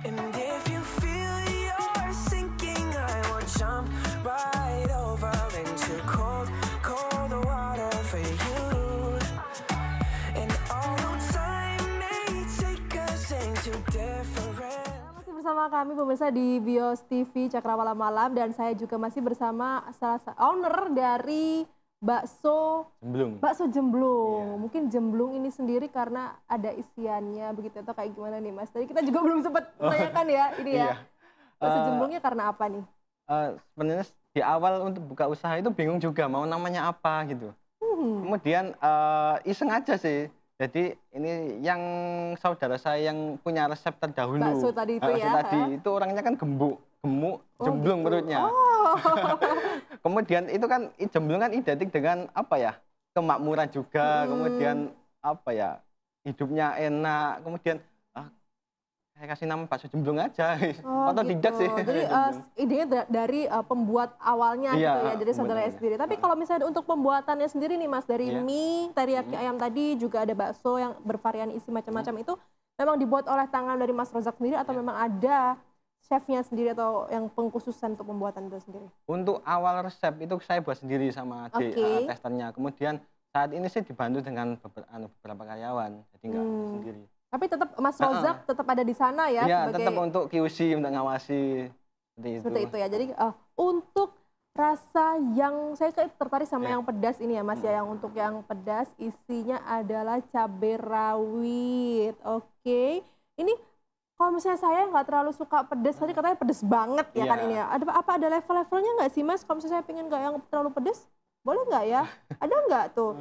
And if you feel you're sinking, I will jump right over into cold, cold water for you. And although time may take us into different. Masih bersama kami pemirsa di Bios TV Cakrawala Malam, dan saya juga masih bersama salah satu owner dari bakso Jemblung. Iya. Mungkin Jemblung ini sendiri karena ada isiannya begitu atau kayak gimana nih Mas? Tadi kita juga belum sempat menanyakan ya ini ya. Iya. Bakso Jemblungnya karena apa nih? Sebenarnya di awal untuk buka usaha itu bingung juga mau namanya apa gitu. Kemudian iseng aja sih. Jadi ini yang saudara saya yang punya resep terdahulu. Bakso tadi itu Bakso ya? tadi itu orangnya kan gemuk, jemblung gitu. perutnya. Oh. Kemudian itu kan jemblung kan identik dengan apa ya? Kemakmuran juga, kemudian apa ya? Hidupnya enak, kemudian saya kasih nama bakso jemblung aja. Atau tidak sih. Jadi idenya dari pembuat awalnya Iya, gitu ya, jadi saudara pembuat sendiri. Tapi kalau misalnya untuk pembuatannya sendiri nih Mas, dari Iya. mie, teriyaki ayam tadi, juga ada bakso yang bervarian isi macam-macam itu memang dibuat oleh tangan dari Mas Rozak sendiri atau memang ada chefnya sendiri atau yang pengkhususan untuk pembuatan itu sendiri? Untuk awal resep itu saya buat sendiri sama adik testernya. Kemudian saat ini sih dibantu dengan beberapa karyawan, jadi nggak sendiri. Tapi tetap Mas Rozak tetap ada di sana ya? Iya, sebagai tetap untuk QC, untuk ngawasi. seperti itu ya. Jadi untuk rasa yang saya tertarik sama yang pedas ini ya Mas ya. Yang untuk yang pedas isinya adalah cabai rawit. Oke. Ini kalau misalnya saya nggak terlalu suka pedas, tadi katanya pedas banget ya kan ini ya. Ada level-levelnya nggak sih Mas? Kalau misalnya saya pengen nggak yang terlalu pedas, boleh nggak ya? Ada nggak tuh?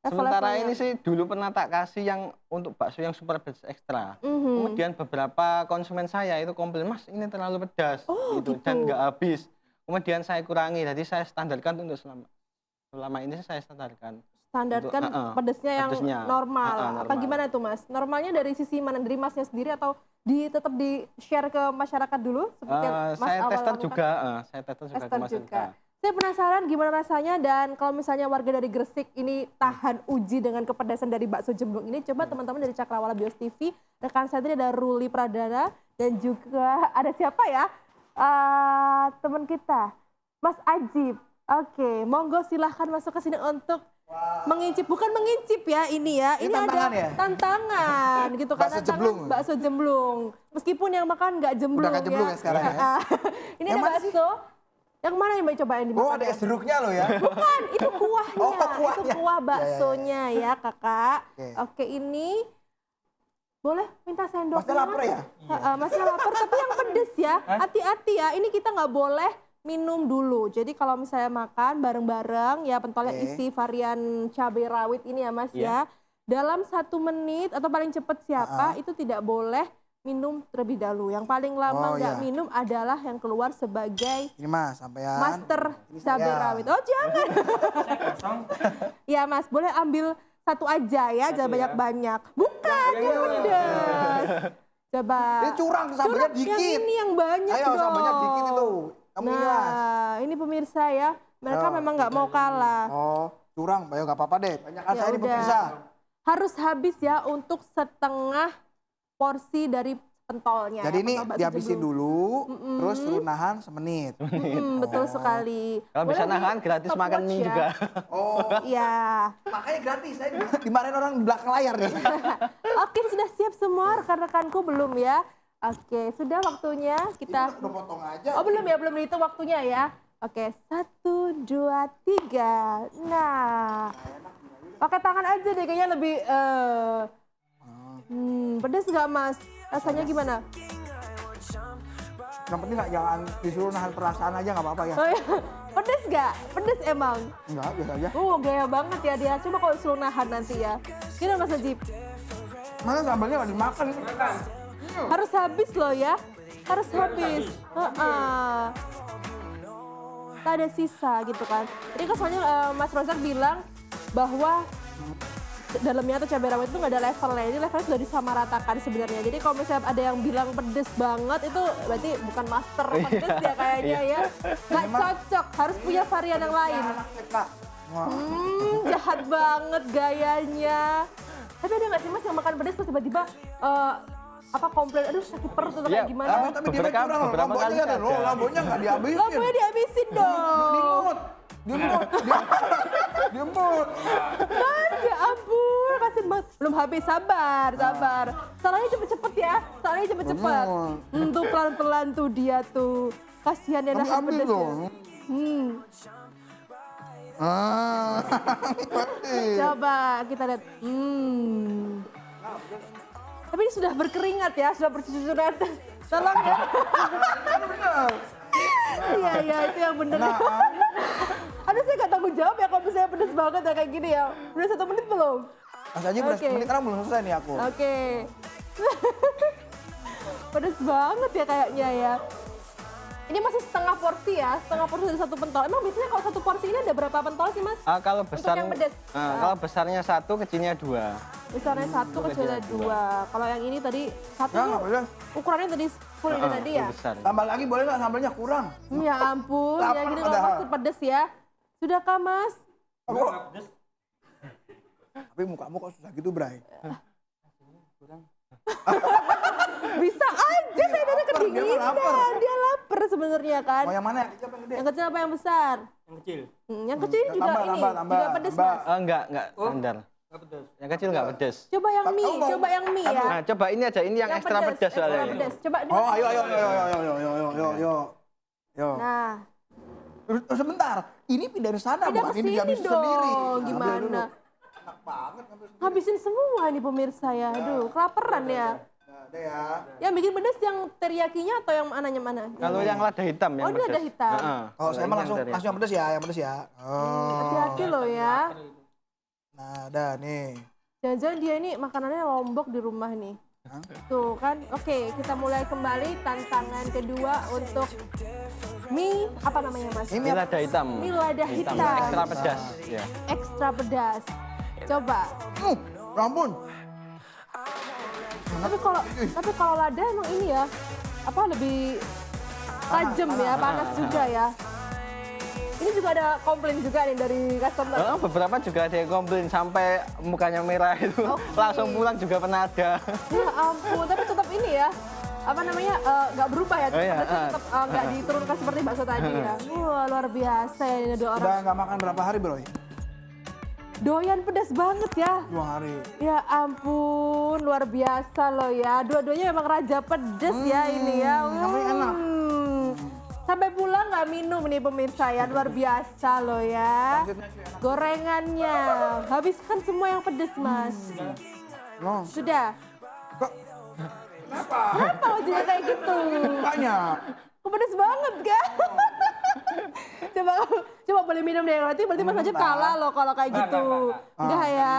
Sementara ini sih dulu pernah tak kasih yang untuk bakso yang super pedas ekstra. Kemudian beberapa konsumen saya itu komplain, Mas ini terlalu pedas gitu, dan nggak habis. Kemudian saya kurangi, jadi saya standarkan untuk selama ini saya standarkan. Standarkan pedasnya yang normal. Apa gimana tuh Mas? Normalnya dari sisi mana? Dari Masnya sendiri atau tetap di-share ke masyarakat dulu? Seperti yang Mas saya awal tester lakukan? juga, saya tester juga ke masyarakat. Saya penasaran gimana rasanya, dan kalau misalnya warga dari Gresik ini tahan uji dengan kepedasan dari bakso Jemblung ini, coba teman-teman dari Cakrawala Bios TV, rekan saya tadi ada Ruli Pradana, dan juga ada siapa ya? Teman kita, Mas Ajib. Oke, monggo silahkan masuk ke sini untuk mengincip, bukan mengincip ya ini ya. Ini ada tantangan gitu kan, bakso Jemblung. Meskipun yang makan nggak jemblung. Udah nggak jemblung ya sekarang ya. Ini ada bakso. Yang mana yang mau cobain dimakan? Oh, ada es jeruknya loh ya? Bukan, itu kuahnya. Oh, kuahnya. Itu kuah baksonya ya kakak. Oke, ini boleh minta sendok? Masnya lapar ya? Masnya lapar, tapi yang pedes ya. Hati-hati ya, ini kita nggak boleh minum dulu. Jadi kalau misalnya makan bareng-bareng ya, pentolnya isi varian cabai rawit ini ya Mas ya. Dalam 1 menit atau paling cepat siapa itu tidak boleh minum terlebih dahulu. Yang paling lama nggak minum adalah yang keluar sebagai ini Mas, sampean. master cabai rawit. Oh jangan. Ya Mas, boleh ambil 1 aja ya, jangan banyak-banyak. Bukan, yang pedas. Coba. Ini curang, sambelnya dikit. Yang ini yang banyak dong. Ayo, sambelnya dikit itu. Kamu ini pemirsa ya, mereka memang nggak mau kalah. Oh, curang, ayo nggak apa-apa deh. Banyakan saya ini pemirsa. Harus habis ya untuk setengah porsi dari pentolnya. Jadi ini dihabisin dulu, terus suruh nahan semenit. Betul sekali. Kalau bisa nahan, gratis makan mie juga. Oh, iya. makanya gratis. Saya dimarahin orang di belakang layar nih. Oke, sudah siap semua rekan-rekanku belum ya? Oke, sudah waktunya kita. Udah potong aja. Oh belum ya, belum itu waktunya ya. Oke, 1, 2, 3. Nah, pakai tangan aja deh, kayaknya lebih. Pedes nggak Mas? Rasanya gimana? Yang penting nggak, jangan disuruh nahan perasaan aja, nggak apa-apa ya. Oh, ya. Pedes nggak? Pedes emang? Enggak, biasa aja. Gaya banget ya dia. Coba kalau suruh nahan nanti ya. Gimana Mas Najib? Mana sambalnya nggak dimakan? Harus habis loh ya. Harus habis. Tak ada sisa gitu kan. Jadi kan soalnya Mas Rozak bilang bahwa dalamnya tuh cabai rawit itu nggak ada levelnya. Ini levelnya sudah disamaratakan sebenarnya. Jadi kalau misalnya ada yang bilang pedes banget, itu berarti bukan master pedes ya kayaknya ya. Nggak cocok, harus punya varian yang lain. Jahat banget gayanya. Tapi ada nggak sih Mas yang makan pedes terus tiba-tiba apa komplain, aduh sakit perut atau Iya, kayak gimana? Tapi dia beberapa kurang loh, kali lomboknya kan, ada. lomboknya nggak dihabisin. Lampunya dihabisin dong. Diemut. Mas, ya ampun, kasian banget. Belum habis, sabar. Salahnya cepet-cepet ya, salahnya cepet-cepet. Tuh pelan-pelan tuh dia tuh. Kasihan ya nahan Ambil pedesnya. dong. Coba kita lihat. Tapi ini sudah berkeringat ya, sudah bercucuran. Tolong ya. Iya, itu yang bener. Aduh, saya nggak tanggung jawab ya kalau misalnya pedes banget ya kayak gini ya. Udah 1 menit belum? Mas Aji udah Oke. menit, karena belum selesai nih aku. Oke. Pedes banget ya kayaknya ya. Ini masih setengah porsi ya, setengah porsi dari 1 pentol. Emang biasanya kalau 1 porsi ini ada berapa pentol sih, Mas? Kalau besar, yang pedas? kalau besarnya 1, kecilnya 2. Besarnya 1, kecilnya 2. Kalau yang ini tadi 1 Ya, tuh nggak boleh. ukurannya tadi 10 ini tadi ya? Besar. Tambah lagi boleh nggak, sambalnya kurang? Ya ampun, Lapar ya gini padahal. kalau pasti pedes ya. Sudahkah, Mas? Aku. Tapi mukamu kok susah gitu, Bray? Bisa aja, saya tadi Lapar, dia mah lapar. kedinginan. Dia lapar sebenarnya kan. Mau yang mana? Yang kecil apa yang gede? Yang kecil apa yang besar? Yang kecil. Yang kecil juga tambah, ini, tambah, juga pedes, tambah. Mas. Enggak standar. Nggak pedas. Yang kecil enggak pedas. Coba yang Kamu mie, mau- coba yang mie ya. Nah, coba ini aja, ini yang ekstra pedas ekstra soalnya. pedas. Coba Oh, ayo. Nah, Sebentar, ini pindah ke sana, pindah bukan ke ini sini dihabis dong. sendiri. Gimana? Enak banget ngambil sendiri. Habisin semua nih pemirsa ya. Aduh, kelaparan ya. Nah, ada ya. Yang bikin pedas yang teriyakinya atau yang mananya mana? Kalau yang lada hitam yang Oh, ini pedas. lada hitam. Heeh. Oh, Kalau saya ini mah langsung teriyaki. yang pedes ya, yang pedes ya. Oh. Hati-hati loh ya. Nah, ada nih. Jangan-jangan dia ini makanannya lombok di rumah nih. Hah? Tuh kan, oke kita mulai kembali tantangan kedua untuk mie, apa namanya Mas? Ini lada hitam. Mie lada hitam. Ekstra pedas. Ya. Ekstra pedas. Coba. Ya ampun. Tapi kalau lada emang ini ya, apa lebih tajam ya, panas juga ya. Ini juga ada komplain juga nih dari customer. Beberapa juga ada yang komplain sampai mukanya merah itu. Oke. Langsung pulang juga pernah ada. Ya ampun, tapi tetap ini ya, apa namanya, nggak berubah ya, Oh, iya, pedasnya tetap nggak diturunkan seperti bakso tadi ya. Wah, luar biasa ya ini 2 orang. Udah nggak makan berapa hari, Bro? Doyan pedas banget ya. 2 hari. Ya ampun, luar biasa loh ya. Dua-duanya memang raja pedas ya ini ya. namanya enak. Sampai pulang nggak minum nih pemirsa ya, luar biasa loh ya. Gorengannya, habiskan semua yang pedas Mas. No. Sudah. Kok Kenapa wajahnya kayak gitu? banyak? Kok pedas banget kan? coba boleh minum deh, berarti Mas Najib kalah loh kalau kayak gitu. Enggak ya?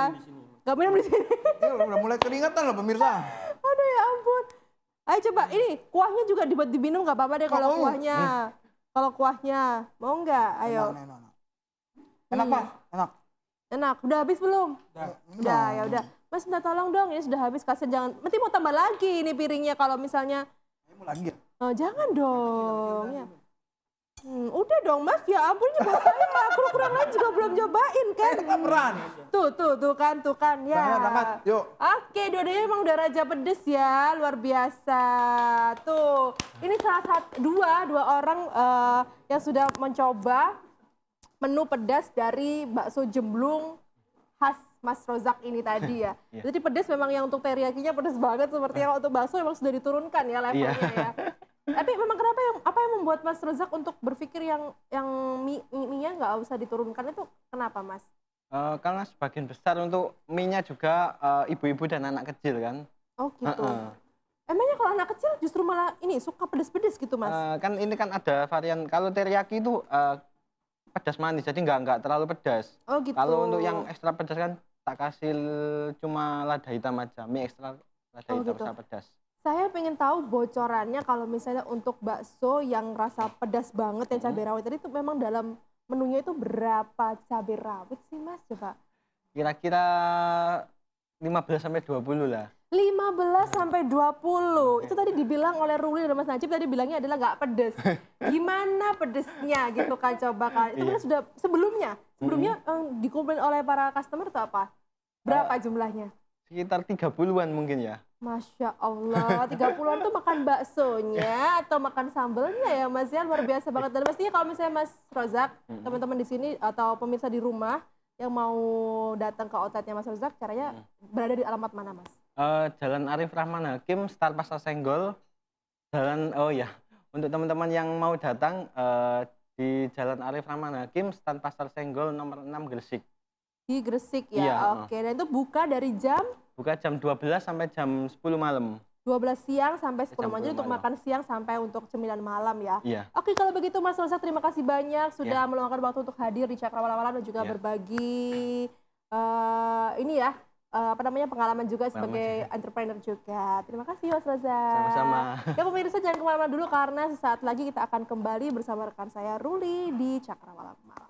Enggak minum di sini. Ini udah mulai keringatan loh pemirsa. Aduh ya ampun. Ayo coba, ini kuahnya juga dibuat diminum nggak apa-apa deh kalau Mau. kuahnya. Kalau kuahnya, mau nggak? Ayo. Enak. Enak, Pak. Enak. Enak, udah habis belum? Udah, ya udah. Mas minta tolong dong, ini sudah habis, kasian jangan. Nanti mau tambah lagi ini piringnya kalau misalnya. Mau lagi ya? Oh, jangan dong. Ya. Udah dong Mas, ya ampun ini buat saya. Aku kurang lain juga belum nyobain kan. Laparan. Tuh kan. Ya. Berangkat. Yuk. Oke, dua-duanya emang udah raja pedes ya, luar biasa. Tuh, ini salah satu dua orang yang sudah mencoba menu pedas dari bakso jemblung khas Mas Rozak ini tadi ya. Jadi pedas memang yang untuk teriyakinya pedas banget, seperti yang untuk bakso memang sudah diturunkan ya levelnya ya. Tapi memang kenapa apa yang membuat Mas Rozak untuk berpikir yang mie-nya nggak usah diturunkan itu kenapa Mas? Karena sebagian besar untuk mie-nya juga ibu-ibu dan anak kecil kan. Oh gitu. Emangnya kalau anak kecil justru malah ini suka pedes-pedes gitu Mas? Kan ini kan ada varian, kalau teriyaki itu pedas manis, jadi nggak terlalu pedas. Oh gitu. Kalau untuk yang ekstra pedas kan tak kasih cuma lada hitam aja, mie ekstra lada hitam gitu. ekstra pedas. Saya pengen tahu bocorannya kalau misalnya untuk bakso yang rasa pedas banget yang cabai rawit tadi itu memang dalam menunya itu berapa cabai rawit sih Mas? Coba. Kira-kira 15 sampai 20 lah. 15 sampai 20. Itu tadi dibilang oleh Ruli dan Mas Najib tadi bilangnya adalah nggak pedes. Gimana pedesnya gitu kan coba kan. Itu kan sudah sebelumnya dikomplain oleh para customer itu apa? Berapa jumlahnya? Sekitar 30-an mungkin ya. Masya Allah, 30-an tuh makan baksonya atau makan sambelnya ya Mas ya, luar biasa banget. Dan pastinya kalau misalnya Mas Rozak, teman-teman di sini atau pemirsa di rumah yang mau datang ke outletnya Mas Rozak, caranya berada di alamat mana Mas? Jalan Arif Rahman Hakim, Start Pasar Senggol. Untuk teman-teman yang mau datang di Jalan Arif Rahman Hakim, Start Pasar Senggol nomor 6 Gresik. Di Gresik ya, Iya, oke. Dan itu buka dari jam? Buka jam 12 sampai jam 10 malam. 12 siang sampai 10 Jam malam, jadi 10 untuk malam. makan siang sampai untuk cemilan malam ya. Iya. Oke, kalau begitu Mas Rozak, terima kasih banyak sudah Iya. meluangkan waktu untuk hadir di Cakrawala Malam dan juga Iya. berbagi pengalaman juga sebagai entrepreneur juga. Terima kasih Mas Rozak. Sama-sama. Ya pemirsa, jangan kemana-mana dulu karena sesaat lagi kita akan kembali bersama rekan saya Ruli di Cakrawala Malam.